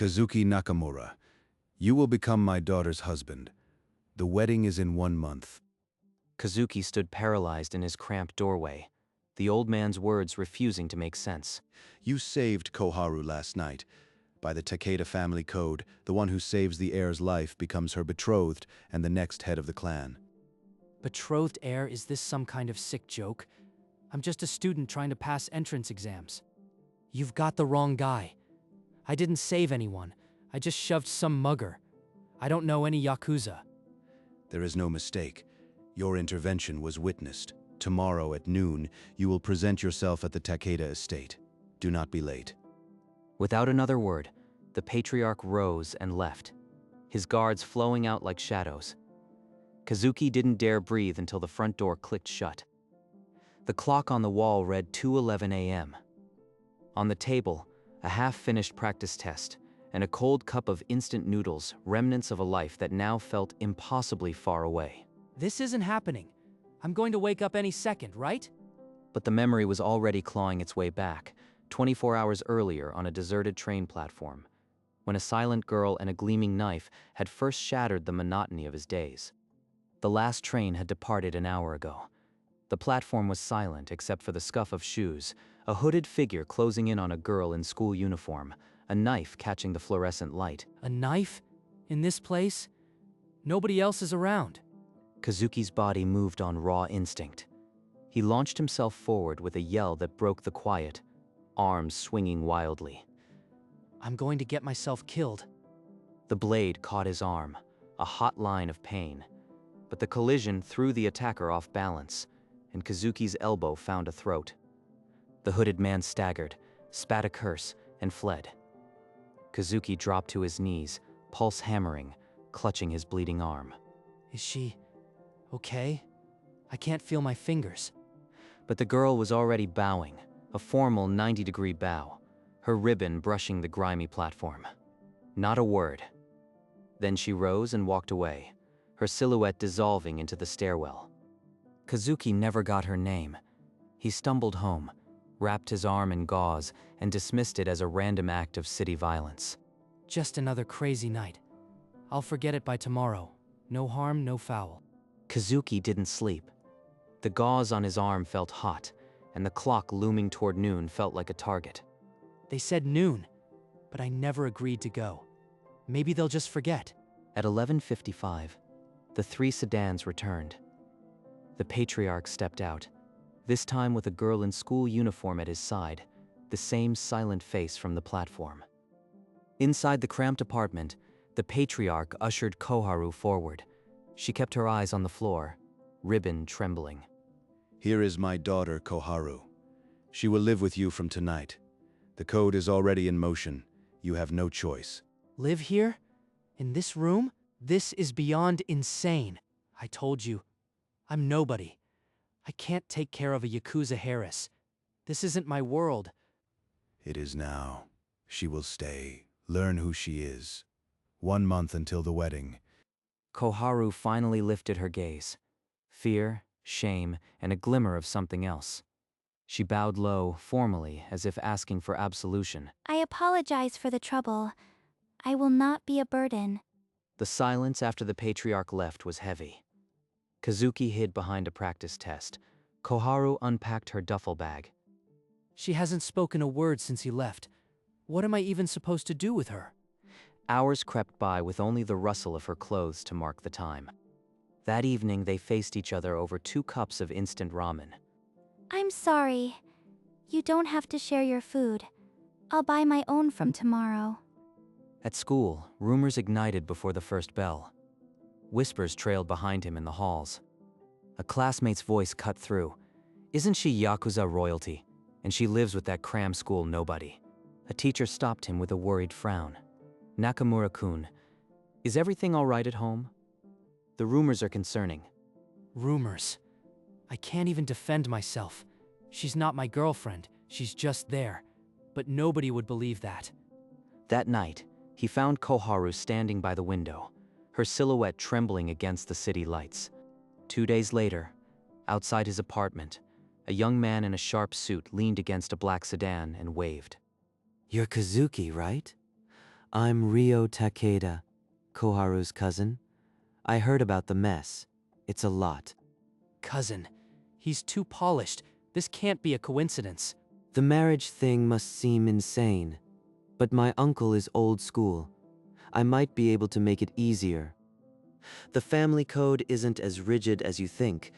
Kazuki Nakamura. You will become my daughter's husband. The wedding is in 1 month. Kazuki stood paralyzed in his cramped doorway, the old man's words refusing to make sense. You saved Koharu last night. By the Takeda family code, the one who saves the heir's life becomes her betrothed and the next head of the clan. Betrothed heir, is this some kind of sick joke? I'm just a student trying to pass entrance exams. You've got the wrong guy. I didn't save anyone. I just shoved some mugger. I don't know any Yakuza. There is no mistake. Your intervention was witnessed. Tomorrow at noon, you will present yourself at the Takeda estate. Do not be late. Without another word, the patriarch rose and left, his guards flowing out like shadows. Kazuki didn't dare breathe until the front door clicked shut. The clock on the wall read 2:11 a.m. On the table, a half-finished practice test and a cold cup of instant noodles, remnants of a life that now felt impossibly far away. This isn't happening. I'm going to wake up any second, right? But the memory was already clawing its way back, 24 hours earlier on a deserted train platform, when a silent girl and a gleaming knife had first shattered the monotony of his days. The last train had departed an hour ago. The platform was silent except for the scuff of shoes, a hooded figure closing in on a girl in school uniform, a knife catching the fluorescent light. A knife? In this place? Nobody else is around. Kazuki's body moved on raw instinct. He launched himself forward with a yell that broke the quiet, arms swinging wildly. I'm going to get myself killed. The blade caught his arm, a hot line of pain. But the collision threw the attacker off balance, and Kazuki's elbow found a throat. The hooded man staggered, spat a curse, and fled. Kazuki dropped to his knees, pulse hammering, clutching his bleeding arm. Is she okay? I can't feel my fingers. But the girl was already bowing, a formal 90-degree bow, her ribbon brushing the grimy platform. Not a word. Then she rose and walked away, her silhouette dissolving into the stairwell. Kazuki never got her name. He stumbled home, wrapped his arm in gauze, and dismissed it as a random act of city violence. Just another crazy night. I'll forget it by tomorrow. No harm, no foul. Kazuki didn't sleep. The gauze on his arm felt hot, and the clock looming toward noon felt like a target. They said noon, but I never agreed to go. Maybe they'll just forget. At 11:55, the 3 sedans returned. The patriarch stepped out, this time with a girl in school uniform at his side, the same silent face from the platform. Inside the cramped apartment, the patriarch ushered Koharu forward. She kept her eyes on the floor, ribbon trembling. Here is my daughter, Koharu. She will live with you from tonight. The code is already in motion. You have no choice. Live here? In this room? This is beyond insane. I told you, I'm nobody. I can't take care of a Yakuza Harris. This isn't my world. It is now. She will stay. Learn who she is. 1 month until the wedding. Koharu finally lifted her gaze. Fear, shame, and a glimmer of something else. She bowed low, formally, as if asking for absolution. I apologize for the trouble. I will not be a burden. The silence after the patriarch left was heavy. Kazuki hid behind a practice test. Koharu unpacked her duffel bag. She hasn't spoken a word since he left. What am I even supposed to do with her? Hours crept by with only the rustle of her clothes to mark the time. That evening, they faced each other over 2 cups of instant ramen. I'm sorry. You don't have to share your food. I'll buy my own from tomorrow. At school, rumors ignited before the first bell. Whispers trailed behind him in the halls. A classmate's voice cut through. Isn't she Yakuza royalty? And she lives with that cram school nobody. A teacher stopped him with a worried frown. Nakamura-kun, is everything all right at home? The rumors are concerning. Rumors. I can't even defend myself. She's not my girlfriend. She's just there. But nobody would believe that. That night, he found Koharu standing by the window, her silhouette trembling against the city lights. 2 days later, outside his apartment, a young man in a sharp suit leaned against a black sedan and waved. "You're Kazuki, right? I'm Ryo Takeda, Koharu's cousin. I heard about the mess. It's a lot. Cousin, he's too polished. This can't be a coincidence. The marriage thing must seem insane, but my uncle is old school. I might be able to make it easier. The family code isn't as rigid as you think.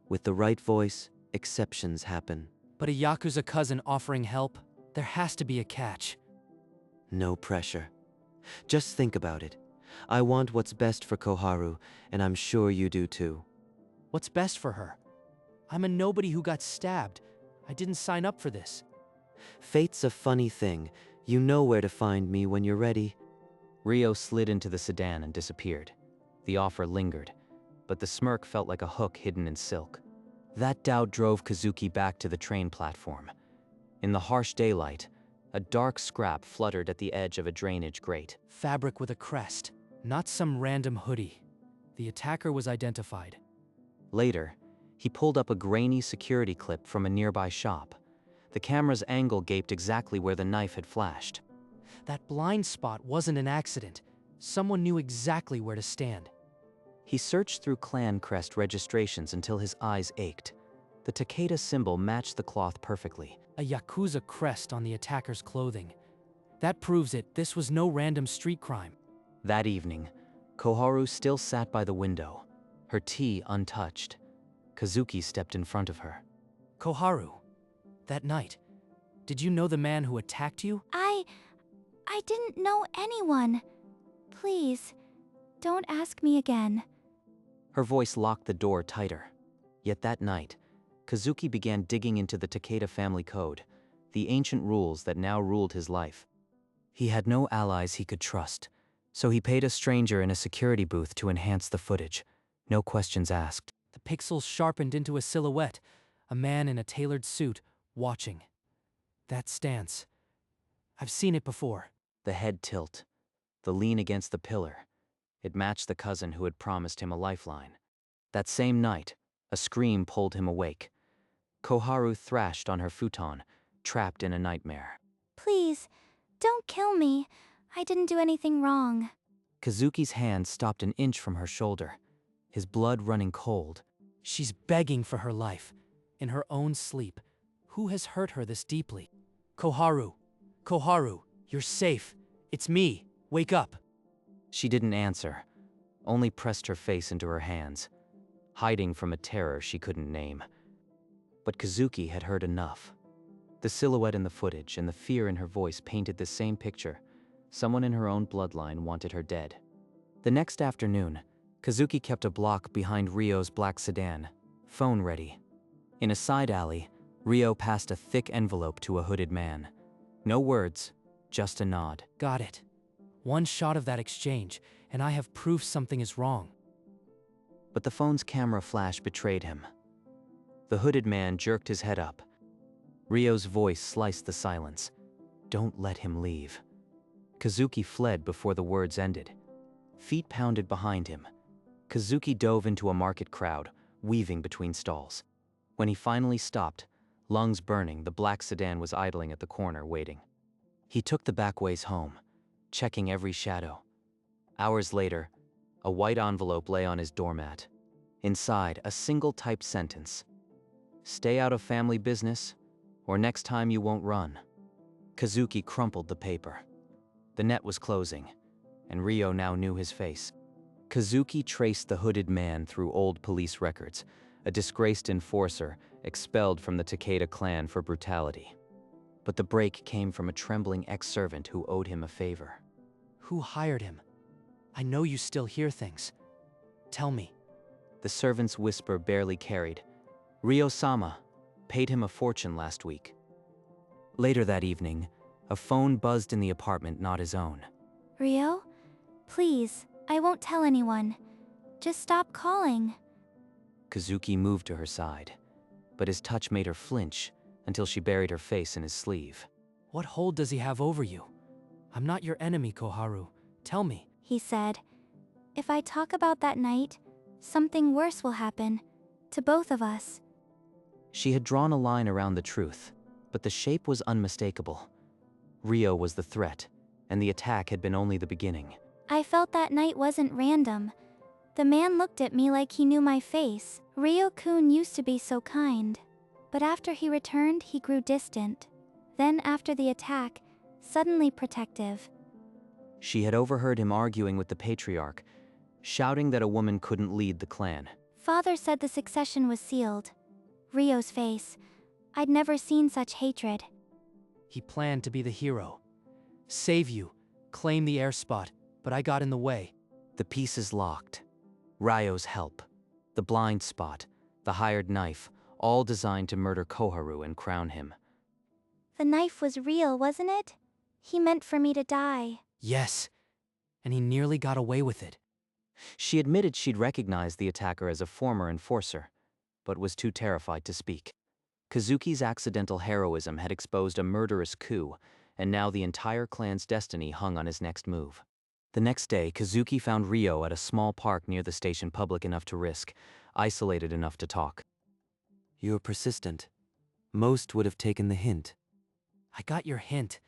With the right voice, exceptions happen. But a Yakuza cousin offering help? There has to be a catch. No pressure. Just think about it. I want what's best for Koharu, and I'm sure you do too. What's best for her? I'm a nobody who got stabbed. I didn't sign up for this. Fate's a funny thing. You know where to find me when you're ready. Ryo slid into the sedan and disappeared. The offer lingered, but the smirk felt like a hook hidden in silk. That doubt drove Kazuki back to the train platform. In the harsh daylight, a dark scrap fluttered at the edge of a drainage grate. Fabric with a crest, not some random hoodie. The attacker was identified. Later, he pulled up a grainy security clip from a nearby shop. The camera's angle gaped exactly where the knife had flashed. That blind spot wasn't an accident. Someone knew exactly where to stand. He searched through clan crest registrations until his eyes ached. The Takeda symbol matched the cloth perfectly. A Yakuza crest on the attacker's clothing. That proves it. This was no random street crime. That evening, Koharu still sat by the window, her tea untouched. Kazuki stepped in front of her. Koharu, that night, did you know the man who attacked you? I didn't know anyone. Please, don't ask me again. Her voice locked the door tighter. Yet that night, Kazuki began digging into the Takeda family code, the ancient rules that now ruled his life. He had no allies he could trust, so he paid a stranger in a security booth to enhance the footage. No questions asked. The pixels sharpened into a silhouette, a man in a tailored suit, watching. That stance. I've seen it before. The head tilt, the lean against the pillar. It matched the cousin who had promised him a lifeline. That same night, a scream pulled him awake. Koharu thrashed on her futon, trapped in a nightmare. Please, don't kill me. I didn't do anything wrong. Kazuki's hand stopped an inch from her shoulder, his blood running cold. She's begging for her life, in her own sleep. Who has hurt her this deeply? Koharu, you're safe. It's me. Wake up. She didn't answer, only pressed her face into her hands, hiding from a terror she couldn't name. But Kazuki had heard enough. The silhouette in the footage and the fear in her voice painted the same picture. Someone in her own bloodline wanted her dead. The next afternoon, Kazuki kept a block behind Ryo's black sedan, phone ready. In a side alley, Ryo passed a thick envelope to a hooded man. No words, just a nod. Got it. One shot of that exchange, and I have proof something is wrong. But the phone's camera flash betrayed him. The hooded man jerked his head up. Ryo's voice sliced the silence. Don't let him leave. Kazuki fled before the words ended. Feet pounded behind him. Kazuki dove into a market crowd, weaving between stalls. When he finally stopped, lungs burning, the black sedan was idling at the corner, waiting. He took the back ways home, checking every shadow. Hours later, a white envelope lay on his doormat. Inside, a single typed sentence. Stay out of family business, or next time you won't run. Kazuki crumpled the paper. The net was closing, and Ryo now knew his face. Kazuki traced the hooded man through old police records, a disgraced enforcer expelled from the Takeda clan for brutality. But the break came from a trembling ex-servant who owed him a favor. Who hired him? I know you still hear things. Tell me. The servant's whisper barely carried. Ryo-sama paid him a fortune last week. Later that evening, a phone buzzed in the apartment not his own. Ryo? Please, I won't tell anyone. Just stop calling. Kazuki moved to her side, but his touch made her flinch until she buried her face in his sleeve. What hold does he have over you? I'm not your enemy, Koharu. Tell me. He said, if I talk about that night, something worse will happen. To both of us. She had drawn a line around the truth, but the shape was unmistakable. Ryo was the threat, and the attack had been only the beginning. I felt that night wasn't random. The man looked at me like he knew my face. Ryo-kun used to be so kind. But after he returned, he grew distant. Then after the attack, suddenly protective. She had overheard him arguing with the patriarch, shouting that a woman couldn't lead the clan. Father said the succession was sealed. Ryo's face. I'd never seen such hatred. He planned to be the hero. Save you, claim the heir spot, but I got in the way. The pieces locked. Ryo's help, the blind spot, the hired knife, all designed to murder Koharu and crown him. The knife was real, wasn't it? He meant for me to die. Yes, and he nearly got away with it. She admitted she'd recognized the attacker as a former enforcer, but was too terrified to speak. Kazuki's accidental heroism had exposed a murderous coup, and now the entire clan's destiny hung on his next move. The next day, Kazuki found Ryo at a small park near the station, public enough to risk, isolated enough to talk. You're persistent. Most would have taken the hint. I got your hint,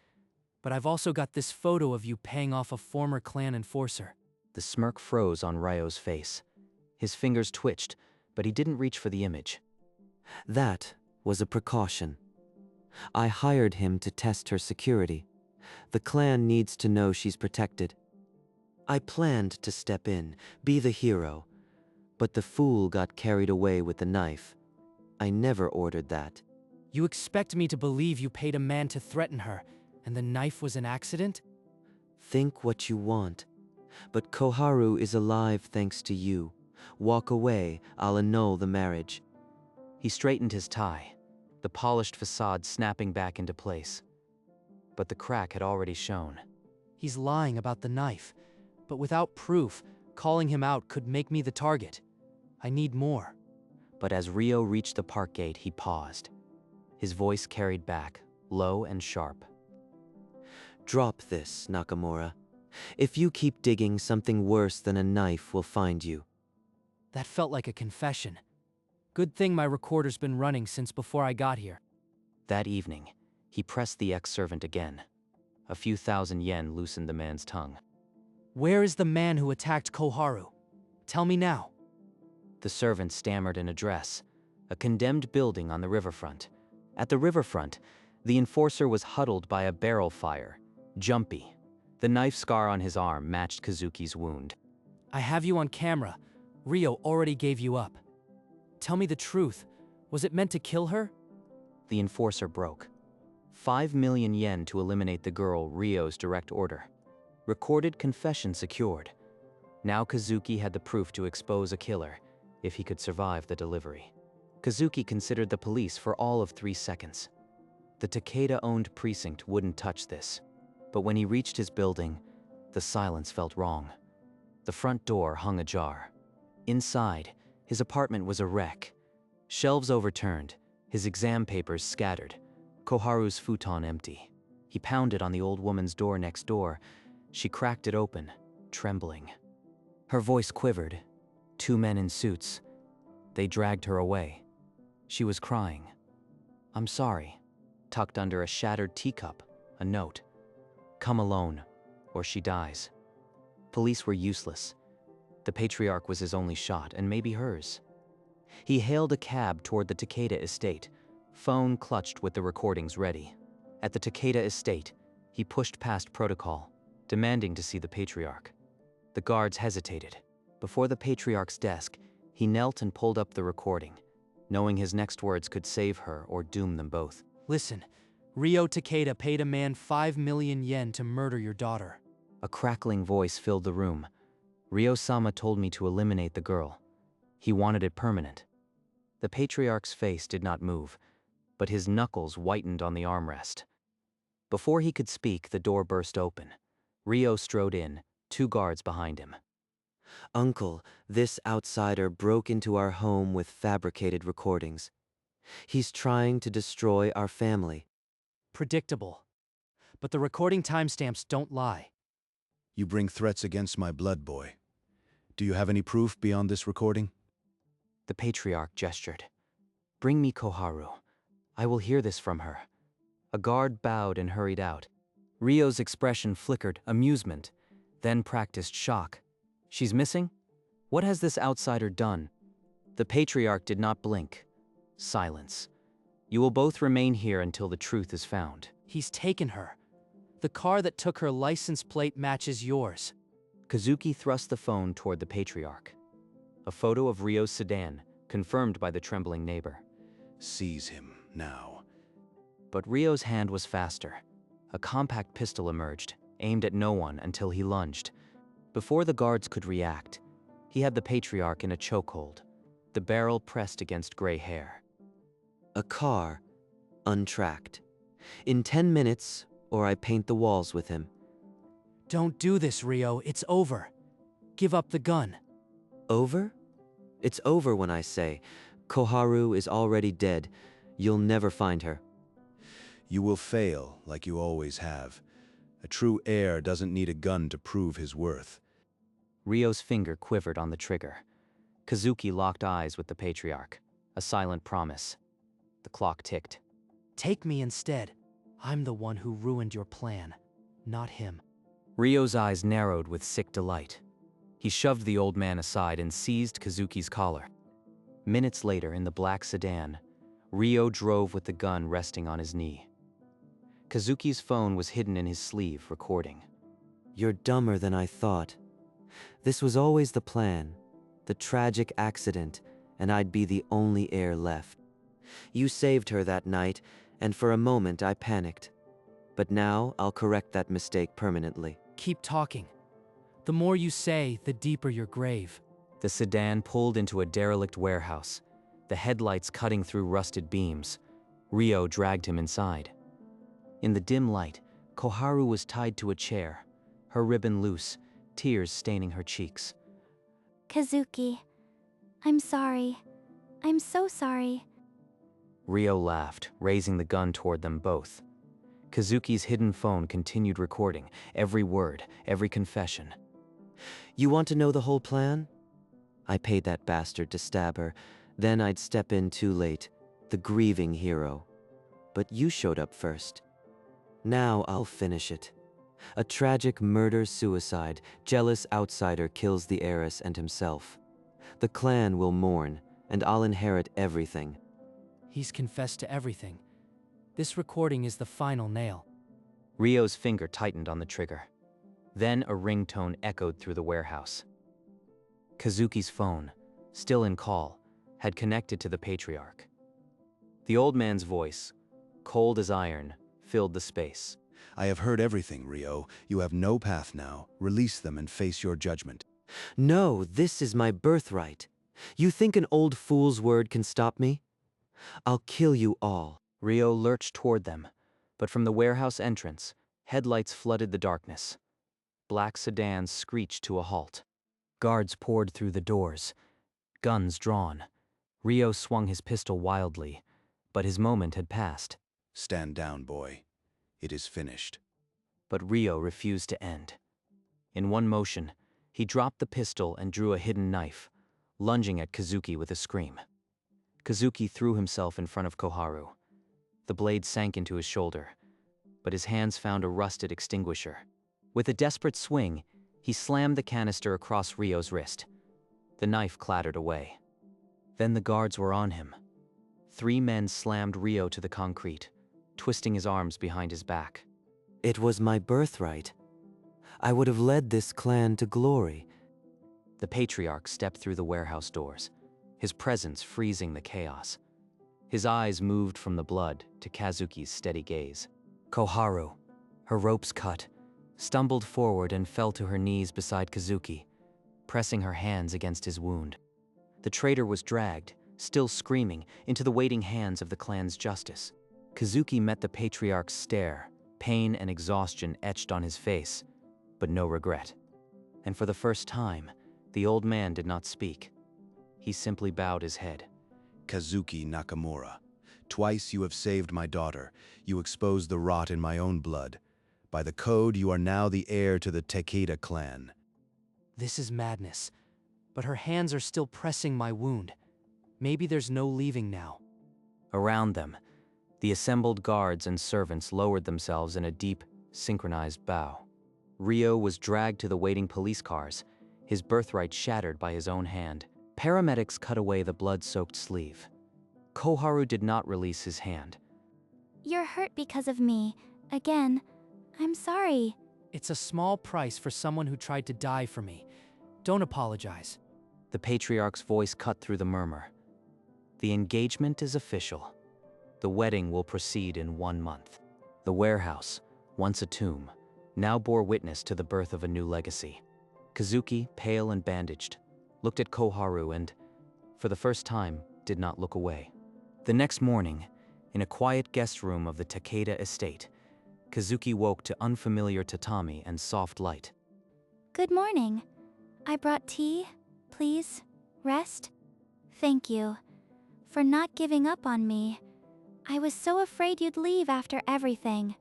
but I've also got this photo of you paying off a former clan enforcer. The smirk froze on Ryo's face. His fingers twitched, but he didn't reach for the image. That was a precaution. I hired him to test her security. The clan needs to know she's protected. I planned to step in, be the hero, but the fool got carried away with the knife. I never ordered that. You expect me to believe you paid a man to threaten her, and the knife was an accident? Think what you want. But Koharu is alive thanks to you. Walk away, I'll annul the marriage. He straightened his tie, the polished facade snapping back into place. But the crack had already shown. He's lying about the knife, but without proof, calling him out could make me the target. I need more. But as Ryo reached the park gate, he paused. His voice carried back, low and sharp. Drop this, Nakamura. If you keep digging, something worse than a knife will find you. That felt like a confession. Good thing my recorder's been running since before I got here. That evening, he pressed the ex-servant again. A few thousand yen loosened the man's tongue. Where is the man who attacked Koharu? Tell me now. The servant stammered an address, a condemned building on the riverfront. At the riverfront, the enforcer was huddled by a barrel fire, jumpy. The knife scar on his arm matched Kazuki's wound. I have you on camera. Ryo already gave you up. Tell me the truth. Was it meant to kill her? The enforcer broke. 5 million yen to eliminate the girl, Ryo's direct order. Recorded confession secured. Now Kazuki had the proof to expose a killer, if he could survive the delivery. Kazuki considered the police for all of 3 seconds. The Takeda-owned precinct wouldn't touch this. But when he reached his building, the silence felt wrong. The front door hung ajar. Inside, his apartment was a wreck. Shelves overturned, his exam papers scattered, Koharu's futon empty. He pounded on the old woman's door next door. She cracked it open, trembling. Her voice quivered. 2 men in suits. They dragged her away. She was crying. "I'm sorry." Tucked under a shattered teacup, a note. "Come alone, or she dies." Police were useless. The patriarch was his only shot, and maybe hers. He hailed a cab toward the Takeda estate, phone clutched with the recordings ready. At the Takeda estate, he pushed past protocol, demanding to see the patriarch. The guards hesitated. Before the patriarch's desk, he knelt and pulled up the recording, knowing his next words could save her or doom them both. Listen, Ryo Takeda paid a man 5 million yen to murder your daughter. A crackling voice filled the room. Ryo-sama told me to eliminate the girl. He wanted it permanent. The patriarch's face did not move, but his knuckles whitened on the armrest. Before he could speak, the door burst open. Ryo strode in, 2 guards behind him. Uncle, this outsider broke into our home with fabricated recordings. He's trying to destroy our family. Predictable. But the recording timestamps don't lie. You bring threats against my blood, boy. Do you have any proof beyond this recording? The patriarch gestured. "Bring me Koharu. I will hear this from her." A guard bowed and hurried out. Rio's expression flickered amusement, then practiced shock. She's missing? What has this outsider done? The patriarch did not blink. Silence. You will both remain here until the truth is found. He's taken her. The car that took her license plate matches yours. Kazuki thrust the phone toward the patriarch. A photo of Rio's sedan, confirmed by the trembling neighbor. Seize him, now. But Rio's hand was faster. A compact pistol emerged, aimed at no one until he lunged. Before the guards could react, he had the patriarch in a chokehold, the barrel pressed against gray hair. A car, untracked. In 10 minutes, or I paint the walls with him. Don't do this, Rio. It's over. Give up the gun. Over? It's over when I say, Koharu is already dead. You'll never find her. You will fail, like you always have. A true heir doesn't need a gun to prove his worth. Rio's finger quivered on the trigger. Kazuki locked eyes with the patriarch, a silent promise. The clock ticked. Take me instead. I'm the one who ruined your plan, not him. Rio's eyes narrowed with sick delight. He shoved the old man aside and seized Kazuki's collar. Minutes later, in the black sedan, Rio drove with the gun resting on his knee. Kazuki's phone was hidden in his sleeve, recording. You're dumber than I thought. This was always the plan. The tragic accident, and I'd be the only heir left. You saved her that night, and for a moment I panicked. But now I'll correct that mistake permanently. Keep talking. The more you say, the deeper your grave. The sedan pulled into a derelict warehouse, the headlights cutting through rusted beams. Rio dragged him inside. In the dim light, Koharu was tied to a chair, her ribbon loose, tears staining her cheeks. Kazuki, I'm sorry. I'm so sorry. Rio laughed, raising the gun toward them both. Kazuki's hidden phone continued recording, every word, every confession. You want to know the whole plan? I paid that bastard to stab her. Then I'd step in too late, the grieving hero. But you showed up first. Now I'll finish it. A tragic murder-suicide, jealous outsider kills the heiress and himself. The clan will mourn, and I'll inherit everything. He's confessed to everything. This recording is the final nail. Rio's finger tightened on the trigger. Then a ringtone echoed through the warehouse. Kazuki's phone, still in call, had connected to the patriarch. The old man's voice, cold as iron, filled the space. I have heard everything, Rio. You have no path now. Release them and face your judgment. No, this is my birthright. You think an old fool's word can stop me? I'll kill you all. Rio lurched toward them, but from the warehouse entrance, headlights flooded the darkness. Black sedans screeched to a halt. Guards poured through the doors, guns drawn. Rio swung his pistol wildly, but his moment had passed. Stand down, boy. It is finished. But Rio refused to end. In one motion, he dropped the pistol and drew a hidden knife, lunging at Kazuki with a scream. Kazuki threw himself in front of Koharu. The blade sank into his shoulder, but his hands found a rusted extinguisher. With a desperate swing, he slammed the canister across Rio's wrist. The knife clattered away. Then the guards were on him. 3 men slammed Rio to the concrete, twisting his arms behind his back. It was my birthright. I would have led this clan to glory. The patriarch stepped through the warehouse doors, his presence freezing the chaos. His eyes moved from the blood to Kazuki's steady gaze. Koharu, her ropes cut, stumbled forward and fell to her knees beside Kazuki, pressing her hands against his wound. The traitor was dragged, still screaming, into the waiting hands of the clan's justice. Kazuki met the patriarch's stare, pain and exhaustion etched on his face, but no regret. And for the first time, the old man did not speak. He simply bowed his head. Kazuki Nakamura, twice you have saved my daughter. You exposed the rot in my own blood. By the code, you are now the heir to the Takeda clan. This is madness. But her hands are still pressing my wound. Maybe there's no leaving now. Around them, the assembled guards and servants lowered themselves in a deep, synchronized bow. Ryo was dragged to the waiting police cars, his birthright shattered by his own hand. Paramedics cut away the blood-soaked sleeve. Koharu did not release his hand. You're hurt because of me. Again. I'm sorry. It's a small price for someone who tried to die for me. Don't apologize. The patriarch's voice cut through the murmur. The engagement is official. The wedding will proceed in 1 month. The warehouse, once a tomb, now bore witness to the birth of a new legacy. Kazuki, pale and bandaged, looked at Koharu and, for the first time, did not look away. The next morning, in a quiet guest room of the Takeda estate, Kazuki woke to unfamiliar tatami and soft light. Good morning. I brought tea. Please, rest. Thank you. For not giving up on me. I was so afraid you'd leave after everything.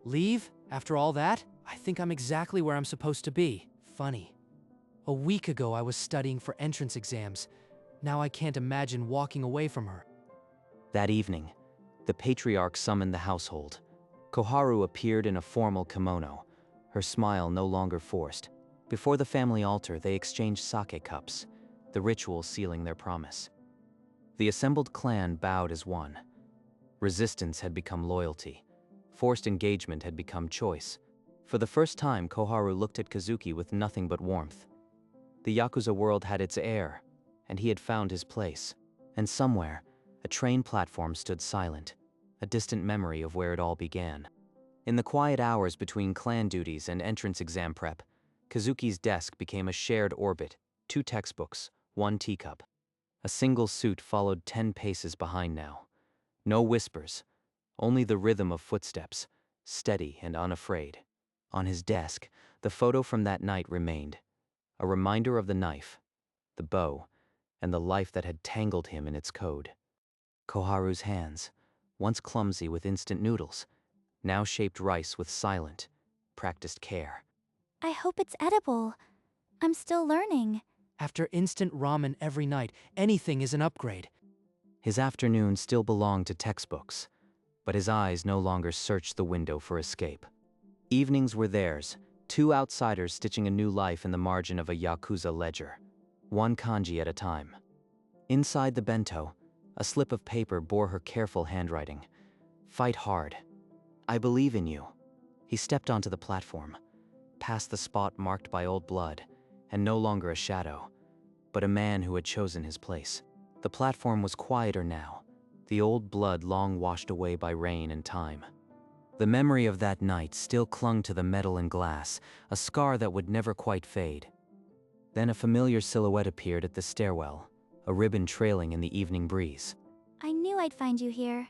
Leave? After all that? I think I'm exactly where I'm supposed to be. Funny. A week ago I was studying for entrance exams. Now I can't imagine walking away from her. That evening, the patriarch summoned the household. Koharu appeared in a formal kimono, her smile no longer forced. Before the family altar, they exchanged sake cups, the ritual sealing their promise. The assembled clan bowed as one. Resistance had become loyalty. Forced engagement had become choice. For the first time, Koharu looked at Kazuki with nothing but warmth. The Yakuza world had its heir, and he had found his place. And somewhere, a train platform stood silent, a distant memory of where it all began. In the quiet hours between clan duties and entrance exam prep, Kazuki's desk became a shared orbit, 2 textbooks, 1 teacup. A single suit followed 10 paces behind now. No whispers, only the rhythm of footsteps, steady and unafraid. On his desk, the photo from that night remained, a reminder of the knife, the bow, and the life that had tangled him in its code. Koharu's hands, once clumsy with instant noodles, now shaped rice with silent, practiced care. I hope it's edible. I'm still learning. After instant ramen every night, anything is an upgrade. His afternoon still belonged to textbooks, but his eyes no longer searched the window for escape. Evenings were theirs, 2 outsiders stitching a new life in the margin of a Yakuza ledger, 1 kanji at a time. Inside the bento, a slip of paper bore her careful handwriting. Fight hard. I believe in you. He stepped onto the platform, past the spot marked by old blood, and no longer a shadow, but a man who had chosen his place. The platform was quieter now, the old blood long washed away by rain and time. The memory of that night still clung to the metal and glass, a scar that would never quite fade. Then a familiar silhouette appeared at the stairwell, a ribbon trailing in the evening breeze. I knew I'd find you here.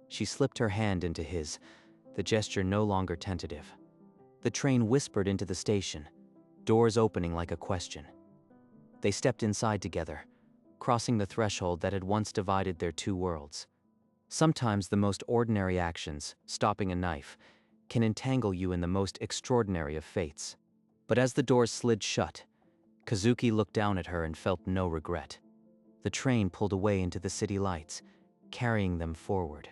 She slipped her hand into his, the gesture no longer tentative. The train whispered into the station, doors opening like a question. They stepped inside together, crossing the threshold that had once divided their 2 worlds. Sometimes the most ordinary actions, stopping a knife, can entangle you in the most extraordinary of fates. But as the doors slid shut, Kazuki looked down at her and felt no regret. The train pulled away into the city lights, carrying them forward.